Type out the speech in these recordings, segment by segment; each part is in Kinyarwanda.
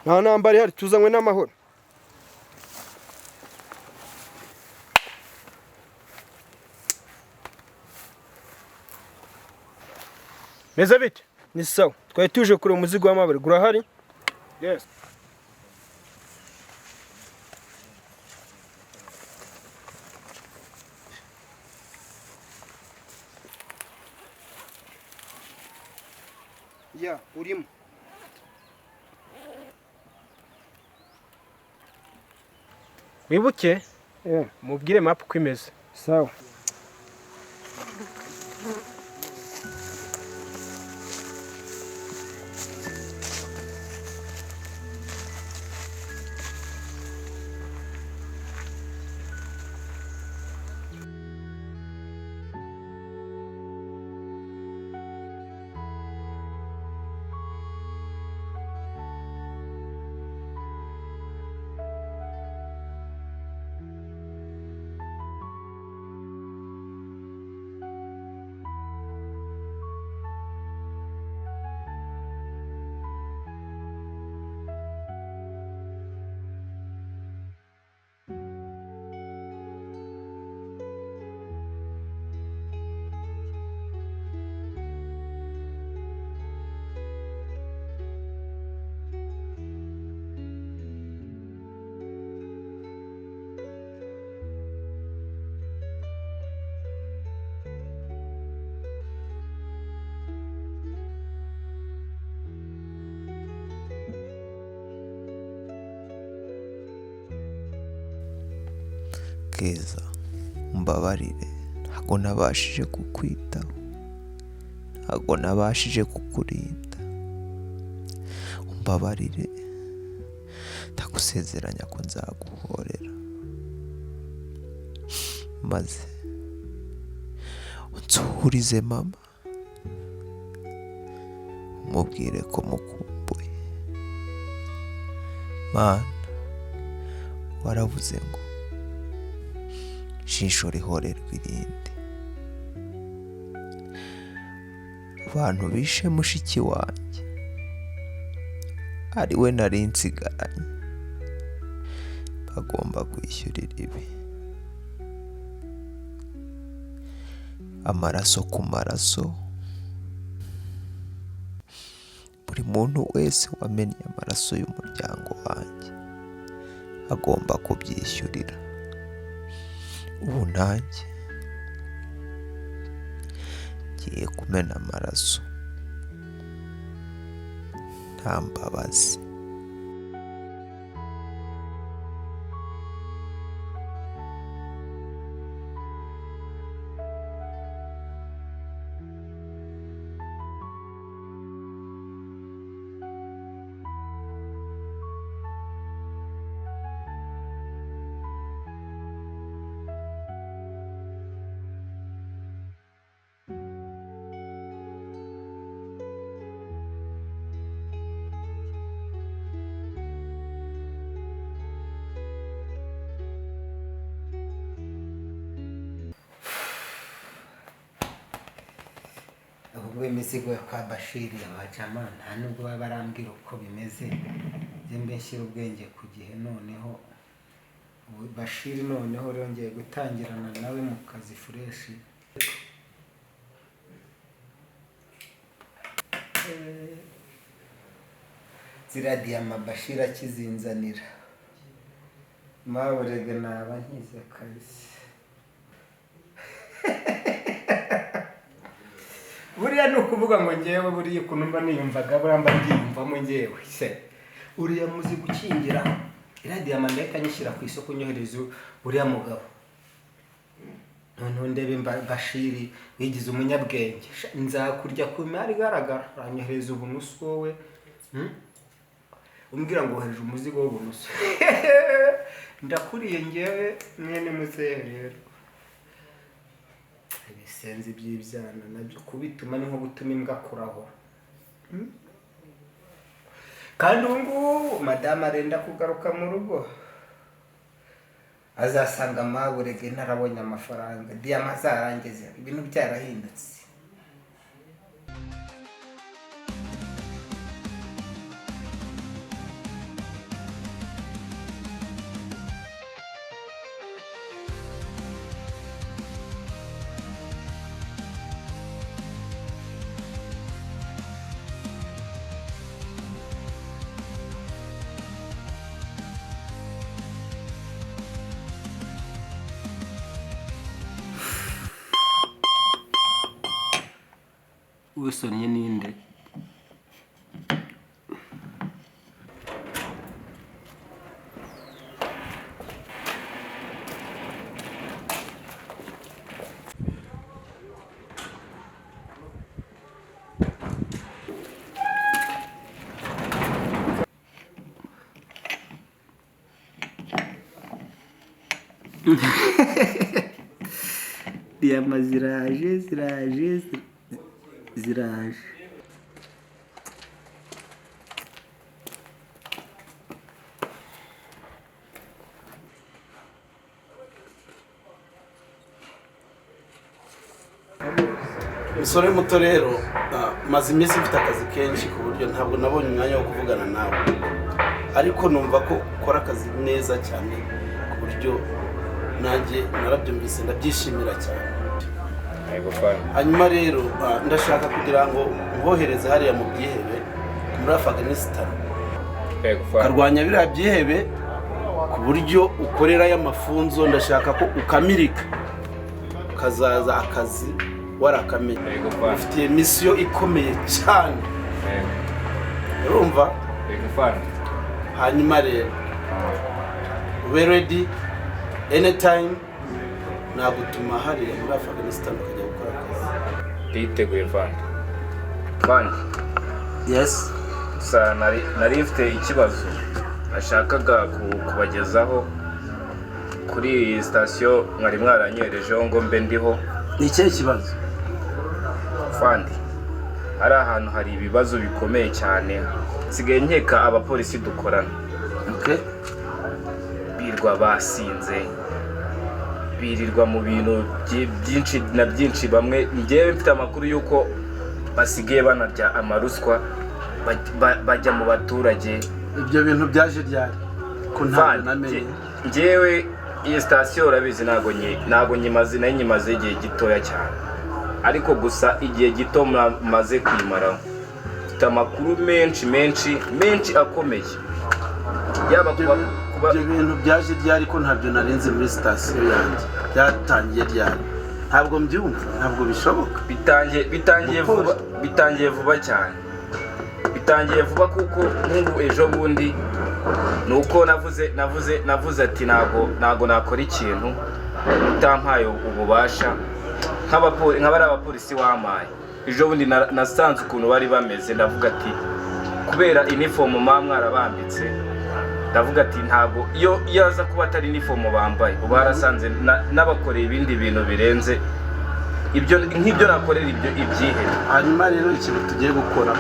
nta ntambara ihari, tuzanywe n'amahoro. Meze bite? Ni sawa. Twari tuje kure umuzigo w'amabere. Gurahari? Yes. Ya, urimo. Wibuke? Mubwire map uko imeze. Sawa. Keza, mbabarire, ntabwo nabashije kukwitaho, ntabwo nabashije kukurinda. Mbabarire, ndagusezeranya ko nzaguhorera, maze unsuhurize mama, umubwire ko mukumbuye. Mana, waravuze ngo ijisho rihorerwa irindi. Abantu bishe mushiki wanjye ari we nari nsigaranye bagomba kwishyurira ibi. Amaraso ku maraso, buri muntu wese wamennye amaraso y'umuryango wanjye agomba kubyishyurira. Ubu nanjye ngiye kumena amaraso nta mbabazi. ubwo imizigo yo kwa Bashiri abajama nta nubwo baba barambwira uko bimeze, njye mbeshyira ubwenge ku gihe. Noneho Bashiri noneho yongeye gutangirana nawe mu kazi fureshi. Ziradiyama Bashiri akizinzanira maburege naba nkize kabisa. Buriya nukuvuga ngo ngewe buriya kunumva niyumvaga buramba ngiyumvamo ngewe se uriya muzi gukingira iradiyama ndahita nyishyira ku isoko nyohereza uriya mugabo. Noneho ndebe Bashiri wigize umunyabwenge, nzakurya ku mari igaragara, ranyohereza ubunusu wowe umbwira ngo wohereje umuzigo w'ubunusu. Ndakuriye ngewe mwene muzehe rero. Ibisenzi by'ibyana nabyo kubituma ni nko gutuma imbwa kurahora. Kandi ubu madame arenda kugaruka mu rugo, azasanga maburege ntarabonye amafaranga, diyama zarangize, ibintu byarahindutse. usonnye ninde? Diyama ziraje. Umusore muto rero maze iminsi mfite akazi kenshi ku buryo ntabwo nabonye umwanya wo kuvugana nawe, ariko numva ko ukora akazi neza cyane ku buryo nanjye narabyumvise ndabyishimira cyane. Hanyuma rero ndashaka kugira ngo mbohereze hariya mu byihebe muri Afghanistan, karwanya biriya byihebe ku buryo ukorera y'amafunzo. Ndashaka ko ukamirika ukazaza akazi warakamenye. Ufitiye misiyo ikomeye cyane, urumva? Hanyuma rero ube ready anytime, nagutuma hariya muri Afghanistan ukajya gukora akazi. Nditeguye Vandi. Yes. Gusa nari mfite ikibazo nashakaga kubagezaho kuri iyi sitasiyo mwari mwaranyoherejeho ngo mbe ndiho. Ni ikihe kibazo? Vandi, hari ahantu hari ibibazo bikomeye cyane, nsigaye nkeka abapolisi dukorana. Birwa basinze, birirwa mu bintu byinshi na byinshi. Bamwe ngewe mfite amakuru y'uko basigaye banarya amaruswa bajya mu baturage. Ibyo bintu byaje ryari ko ntabwo namenye? Ngewe iyi sitasiyo urabizi ntabwo nyimaze igihe gitoya cyane, ariko gusa igihe gito maze kwimaraho mfite amakuru menshi akomeye. Yaba kuba ibyo bintu byaje ryari ko ntabyo narinze muri sitasiyo yanjye? Byatangiye ryari? Ntabwo mbyumva, ntabwo bishoboka. Bitangiye vuba cyane. Bitangiye vuba kuko nk'ubu ejo bundi nuko navuze ati ntago nakora ikintu utampaye ububasha nk'abari abapolisi wamaye. Ejo bundi nasanze ukuntu bari bameze, ndavuga ati kubera inifomu mwarabambitse, ndavuga ati ntago iyo yaza kuba atari inifomu bambaye ubu harasanze n'abakoreye ibindi bintu birenze ibyo nk'ibyo nakorera ibyihebe. Hanyuma rero ikintu tugiye gukora,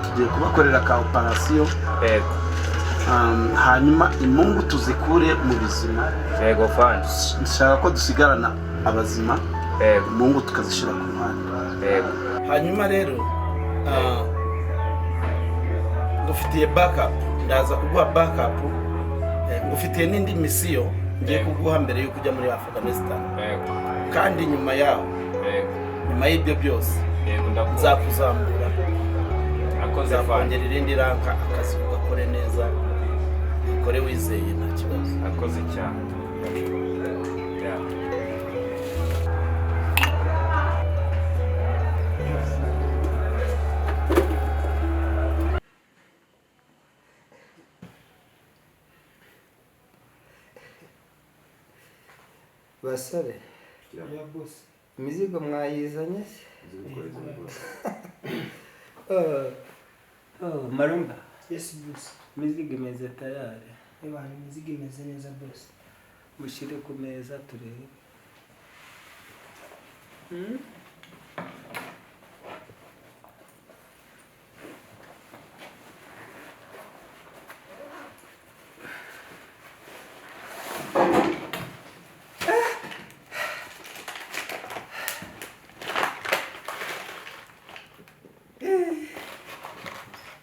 tugiye kubakorera ka operasiyo, hanyuma imungu tuzikure mu bizima. Vandi, nshaka ko dusigarana abazima, imungu tukazishyira ku ruhande. Hanyuma rero dufitiye backup, ndaza kuguha backup. Ngufitiye n'indi misiyo ngiye kuguha mbere yo kujya muri Afghanistan, kandi nyuma yaho, nyuma y'ibyo byose nzakuzamura, nzakongera irindi ranka, akazi ugakore neza, ukore wizeye nta kibazo. akoze cyane. Basare, imizigo mwayizanye se? Marumba. Yes boss. Imizigo imeze tayari. Imizigo imeze neza boss. Mushyire ku meza turebe.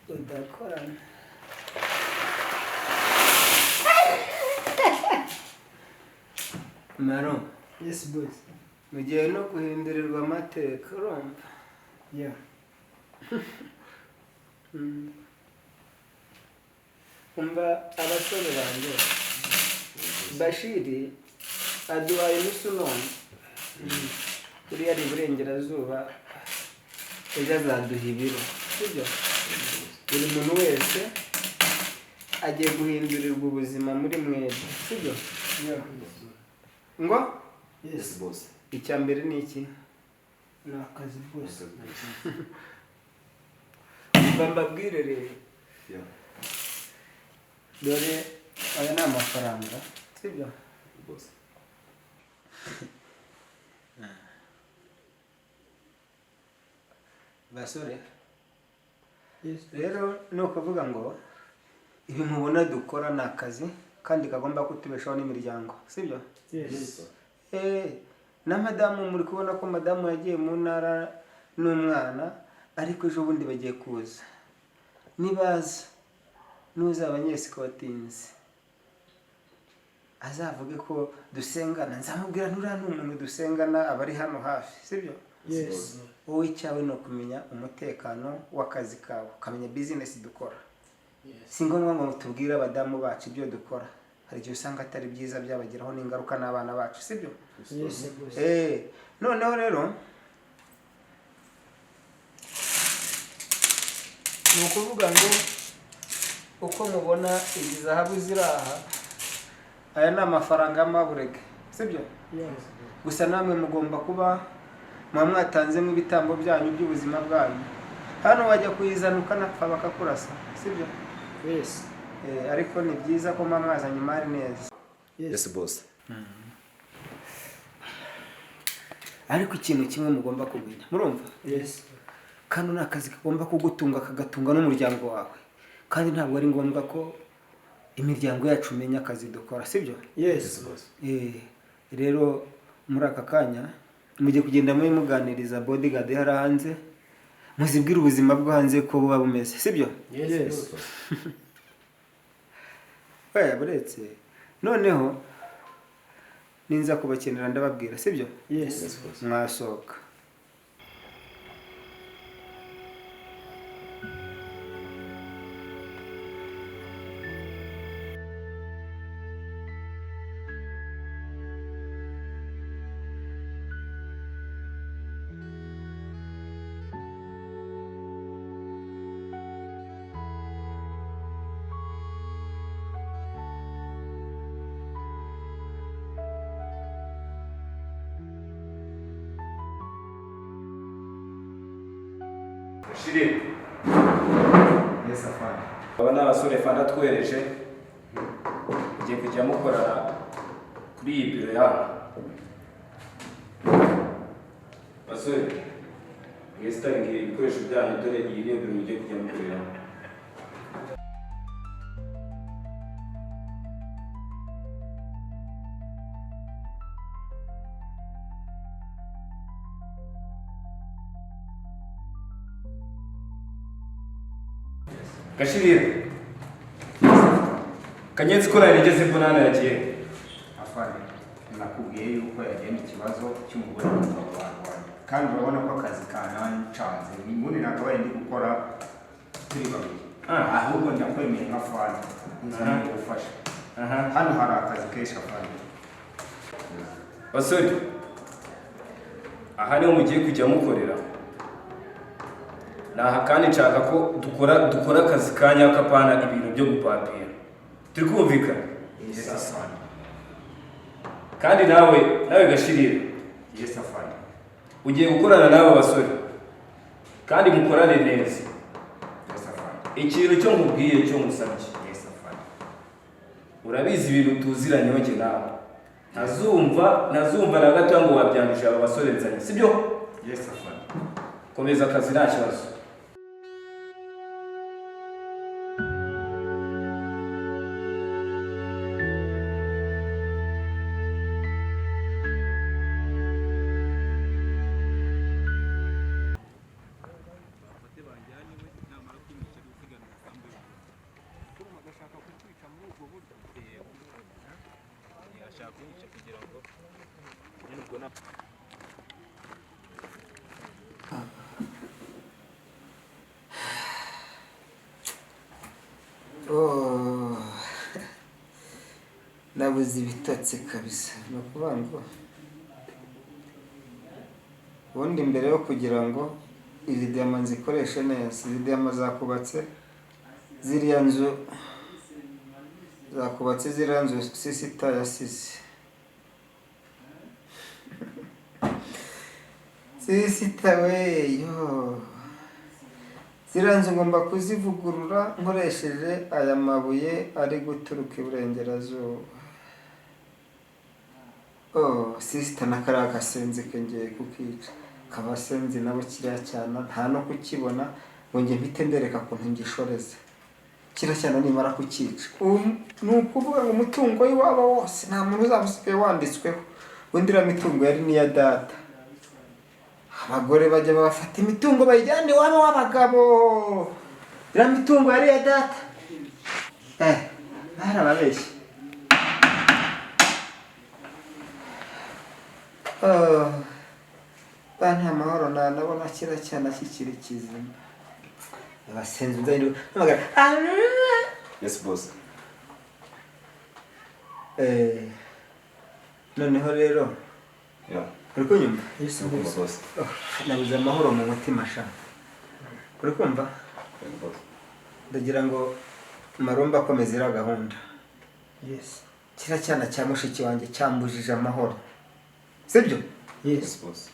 Udakorana. Maro. Yes boss. Mugiye no guhindurirwa amateka urumva? Yeah. Umva abasore banjye, Bashiri aduhaye inusu none uriya ari iburengerazuba ejo azaduha ibiro sibyo buri muntu wese agiye guhindurirwa ubuzima muri mwebwe sibyo ngo Yes boss. icya mbere ni iki ni akazi bose mbabwire rero Yeah. dore aya ni amafaranga sibyo Boss. basore rero ni ukuvuga ngo ibi mubona dukora ni akazi kandi kagomba kutubeshaho n'imiryango sibyo na madamu muri kubona ko madamu yagiye mu ntara n'umwana ariko ejo bundi bagiye kuza nibaza n'uzaba nyesiko watinze azavuge ko dusengana nzamubwira nturiya ni umuntu dusengana aba ari hano hafi sibyo wowe icyawe ni ukumenya umutekano w'akazi kawe ukamenya bizinesi dukora si ngombwa ngo tubwire abadamu bacu ibyo dukora hari igihe usanga atari byiza byabagiraho n'ingaruka n'abana bacu sibyo noneho rero ni ukuvuga ngo uko mubona izi zahabu ziri aha aya ni amafaranga y'amaburege sibyo gusa namwe mugomba kuba mwatanzemo ibitambo byanyu by'ubuzima bwanyu hano wajya kuyizana ukanapfa bakakurasa sibyo ariko ni byiza ko mwazanye imari neza Yes boss. ariko ikintu kimwe mugomba kumenya murumva kano ni akazi kagomba kugutunga kagatunga n'umuryango wawe kandi ntabwo ari ngombwa ko imiryango yacu umenya akazi dukora sibyo rero muri aka kanya mugiye kugenda muganiriza bodyguard hari hanze muzibwira ubuzima bwo hanze ko buba bumeze sibyo buretse noneho ninza kubakenera ndababwira sibyo mwasohoka Shiri. Aba ni abasore fanda twereje ugiye kujya mukorana kuri iyi biro yawe. Basore, mwesitaringiye ibikoresho byanyu dore iyi niyo biro mugiye kujya mukoreramo. Gashirira. Kanyetsi ko narigeze mbonana yagiye. Afande, nakubwiye yuko yagiye mu kibazo cy'umugore n'umugabo wanjye. Kandi urabona ko akazi kanancanze. Ubundi nakabaye ndi gukora turi babiri. Ahubwo ndakwemeye nka fande. Nzanye gufasha. Hano hari akazi kenshi afande. Basore. Aha niho mugiye kujya mukorera. Naha kandi nshaka ko dukora akazi kanya kapana ibintu byo gupapira. Turi kumvikana? Yes afande. Kandi nawe Gashirira. Yes afande. Ugiye gukorana n'abo basore. Kandi mukorane neza. Yes afande. Ikintu cyo mubwiye cyo musabye. Yes afande. Urabizi ibintu tuziranye wowe nawe. Ntazumva na gato ngo wabyandisha aba basore nzanye. Sibyo? Yes afande. Komeza akazi nta kibazo. nabuze ibitotsi kabisa no kuvuga ngo ubundi mbere yo kugira ngo izi diyama nzikoreshe neza. Izi diyama zakubatse ziriya nzu, sisita yasize. Sisita we yo, ziriya nzu ngomba kuzivugurura nkoresheje aya mabuye ari guturuka iburengerazuba. Sisita na kariya gasenzi ke ngiye kukica. Kabasenzi nabo kiriya cyana nta no kukibona ngo njye mpite mbereka ukuntu ngishoreza. Kiriya cyana nimara kukica, ni ukuvuga ngo umutungo w'iwabo wose nta muntu uzaba usigaye wanditsweho. Ubundi iriya mitungo yari n'iya data. Abagore bajya bafata imitungo bayijyana iwabo w'abagabo. Iriya mitungo yari iya data. Barababeshye. Nta mahoro nabona kiriya cyana kikiri kizima. Abasenzi nzahindura n'amagara. Yes boss. Noneho rero uri kunyumva? Yes boss. Nabuze amahoro mu mutima sha. Uri kumva? Ndagira ngo marumba akomeze iriya gahunda. Yes. Kiriya cyana cya mushiki wanjye cyambujije amahoro. Sibyo? Yes boss.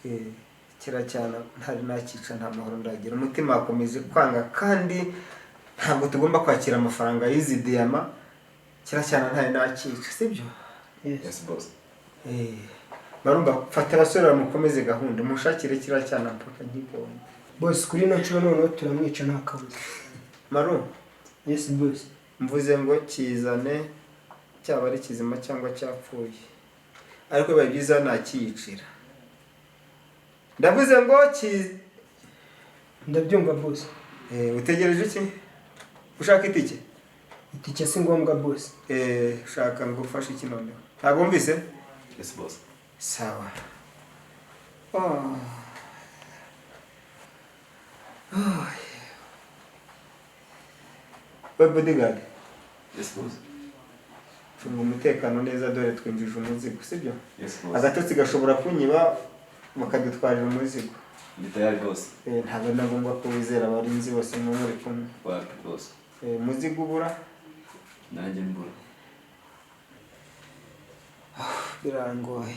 Kiriya cyana ntari nakica nta mahoro ndagira. Umutima wakomeje kwanga kandi ntabwo tugomba kwakira amafaranga y'izi diyama. Kiriya cyana ntari nakica, sibyo? Yes boss. Marumba fata abasore bamukomeze gahunda. Mushakire kiriya cyana mpaka nkibonye. Boss, kuri no nshuro noneho turamwica nta kabuza. Maru? Yes boss. Mvuze ngo kizane cyaba ari kizima cyangwa cyapfuye. Ariko biba byiza nakiyicira. Ndavuze ngo Ndabyumva boss. Utegereje iki? Ushaka itike? Itike si ngombwa boss. Shaka ngo ufashe iki noneho. Ntabwo wumvise? Yes boss. Sawa. Bodyguard. Yes boss. Cunga umutekano neza dore twinjije umuzigo, sibyo? Yes boss. Agatotsi gashobora kunyiba bakadutwarira umuzigo. Ndi tayari boss. Ntabwo nagomba kuwizera abarinzi bose muri kumwe. Wapi boss. Umuzigo ubura? Nanjye mbura. Birangoye.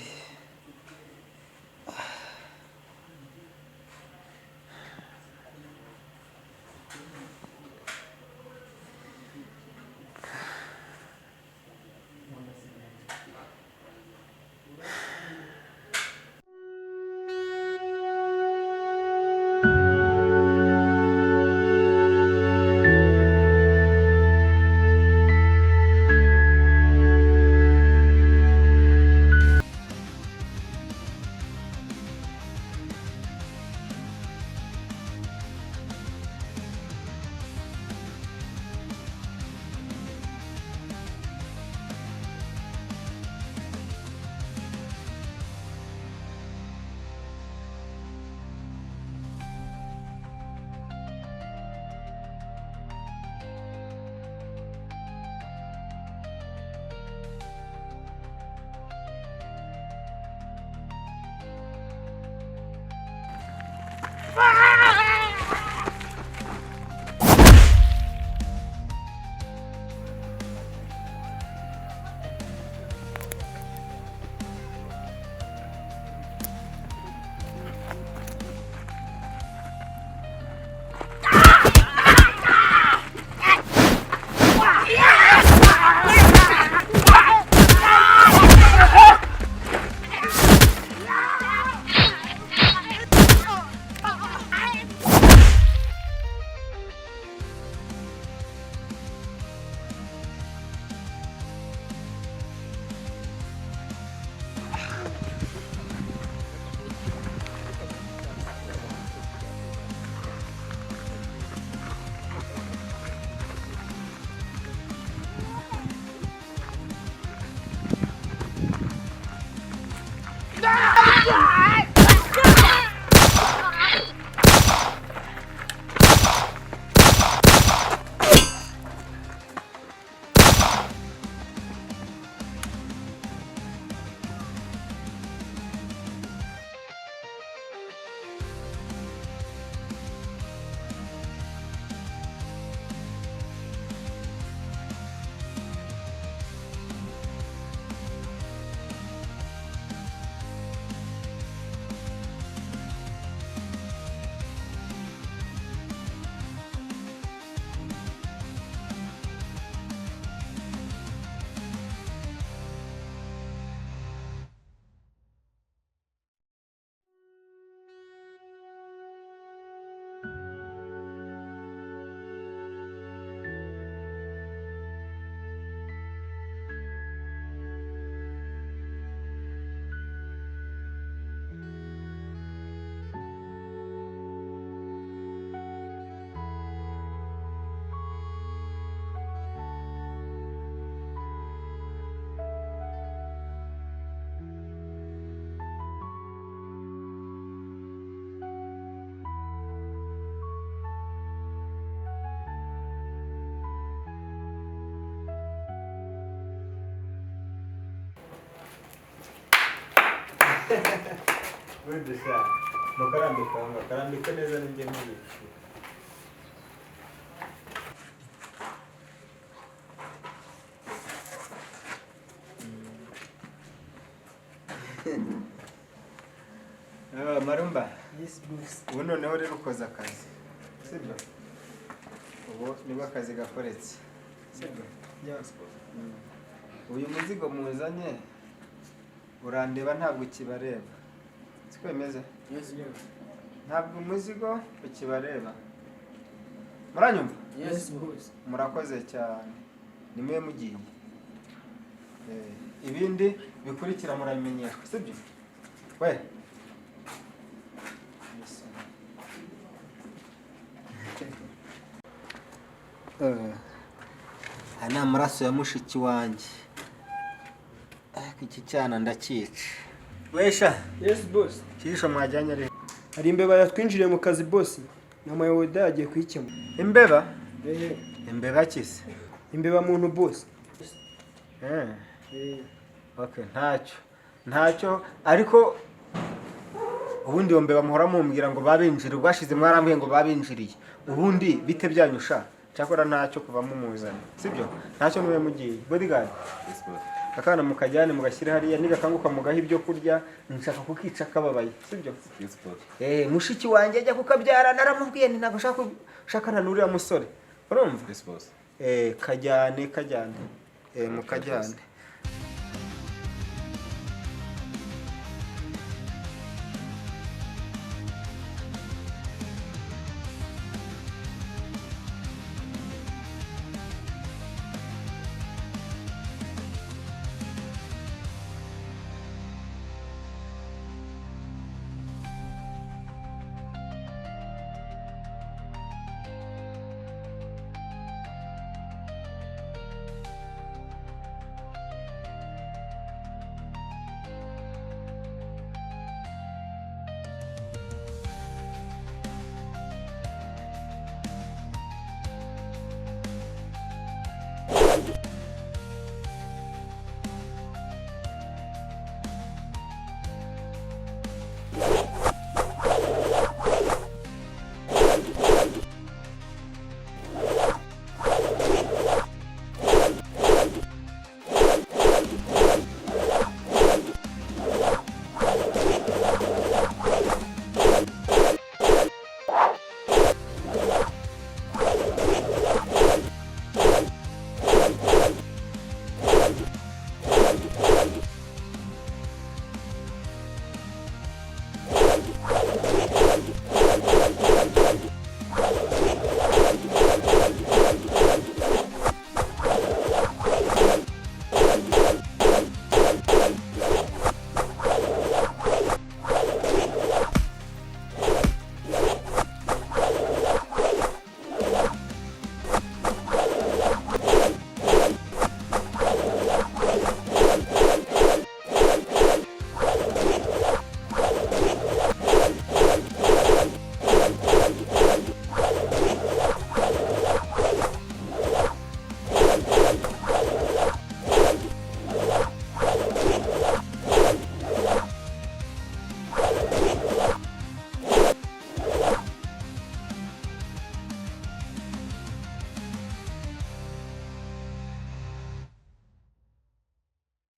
Wendesha mukarambika ngo karambike neza n'inge muri. Marumba. Yes boss. Ubu noneho rero ukoze akazi. Sibyo? Ubu niba akazi gakoretse. Sibyo? Yes boss. Uyu muzigo muzanye urandeba ntabwo ukibareba. Siko bimeze? Yes boss. Ntabwo umuzigo ukibareba. Muranyumva? Yes boss. Murakoze cyane. Nimwe mugiye. Ibindi bikurikira muramenyeshwa, sibyo? We. Ana amaraso ya mushiki wanjye. Iki cyana ndakica. Wesha. Yes boss. Kisho mwajyanye ari. Hari imbeba yatwinjiriye mu kazi boss. N'amayoboda yagiye kuyikemura. Imbeba? Eh. Imbeba kise. Imbeba muntu boss. Okay, ntacyo ariko ubundi iyo mbeba muhora mumbwira ngo babinjire ubwashize mwarambwiye ngo babinjiriye. Ubundi bite byanyusha. Cyakora ntacyo kuvamo muzanye. Sibyo? Ntacyo niwe mugiye. Bodyguard. Yes boss. Akana mukajyane mugashyira hariya nigakanguka mugaha ibyo kurya nshaka kukica kababaye. Sibyo? Yes boss. Mushiki wanjye ajya kukabyara naramubwiye nti ntabwo ushaka nuriya musore. Urumva? Yes boss. Kajyane. Mukajyane.